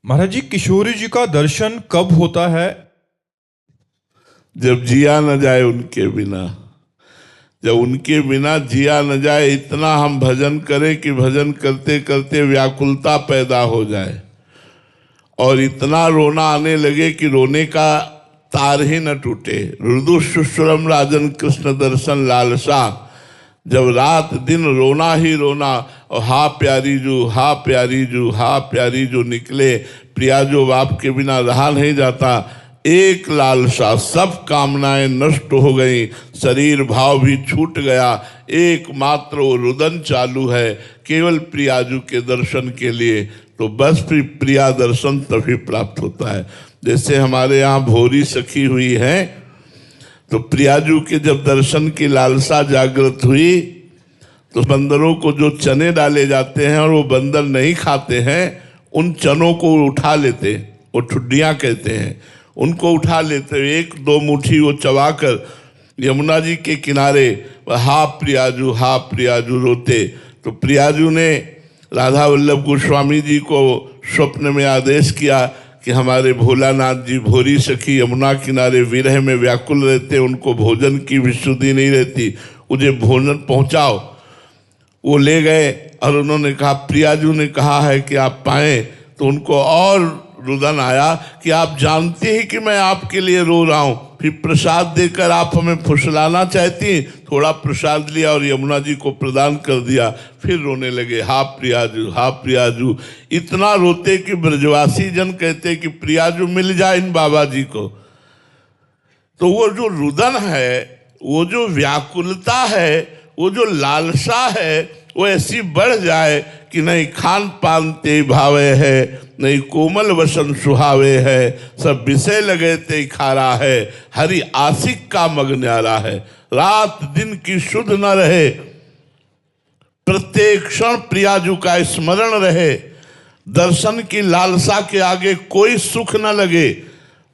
महाराज जी, किशोरी जी का दर्शन कब होता है? जब जिया न जाए उनके बिना। जब उनके बिना जिया न जाए, इतना हम भजन करें कि भजन करते करते व्याकुलता पैदा हो जाए और इतना रोना आने लगे कि रोने का तार ही न टूटे। रुदु सुश्रम राजन कृष्ण दर्शन लालसा। जब रात दिन रोना ही रोना और हा प्यारी जू, हा प्यारी जू, हा प्यारी जू निकले। प्रिया जो बाप के बिना रहा नहीं जाता। एक लालसा, सब कामनाएं नष्ट हो गई, शरीर भाव भी छूट गया। एकमात्र वो रुदन चालू है केवल प्रियाजू के दर्शन के लिए। तो बस फिर प्रिया दर्शन तभी प्राप्त होता है। जैसे हमारे यहाँ भोरी सखी हुई है, तो प्रियाजू के जब दर्शन की लालसा जागृत हुई तो बंदरों को जो चने डाले जाते हैं और वो बंदर नहीं खाते हैं, उन चनों को उठा लेते, वो ठुड्डियाँ कहते हैं, उनको उठा लेते, एक दो मुट्ठी वो चबाकर यमुना जी के किनारे हा प्रियाजू रोते। तो प्रियाजू ने राधा वल्लभ गोस्वामी जी को स्वप्न में आदेश किया कि हमारे भोलानाथ जी भोरी सखी यमुना किनारे विरह में व्याकुल रहते, उनको भोजन की विशुद्धि नहीं रहती, मुझे भोजन पहुंचाओ। वो ले गए और उन्होंने कहा, प्रियाजू ने कहा है कि आप पाएं। तो उनको और रुदन आया कि आप जानते हैं कि मैं आपके लिए रो रहा हूँ, फिर प्रसाद देकर आप हमें फुसलाना चाहती। थोड़ा प्रसाद लिया और यमुना जी को प्रदान कर दिया, फिर रोने लगे, हा प्रियाजू, हा प्रियाजू। इतना रोते कि ब्रजवासी जन कहते कि प्रियाजू मिल जाए इन बाबा जी को। तो वो जो रुदन है, वो जो व्याकुलता है, वो जो लालसा है, वो ऐसी बढ़ जाए कि नहीं खान पान ते भावे है, नहीं कोमल वसन सुहावे है, सब विषय लगे ते खारा है, हरि आशिक का मग न्यारा है। रात दिन की शुद्ध न रहे, प्रत्येक क्षण प्रियाजू का स्मरण रहे, दर्शन की लालसा के आगे कोई सुख न लगे,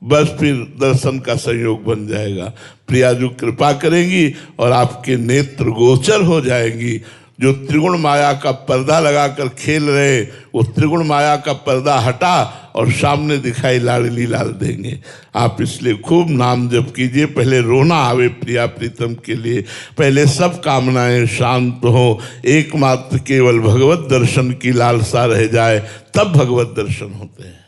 बस फिर दर्शन का संयोग बन जाएगा। प्रियाजू कृपा करेंगी और आपके नेत्र गोचर हो जाएंगी। जो त्रिगुण माया का पर्दा लगाकर खेल रहे, वो त्रिगुण माया का पर्दा हटा और सामने दिखाई लाडली लाल देंगे। आप इसलिए खूब नाम जप कीजिए। पहले रोना आवे प्रिया प्रीतम के लिए, पहले सब कामनाएं शांत हो, एकमात्र केवल भगवत दर्शन की लालसा रह जाए, तब भगवत दर्शन होते हैं।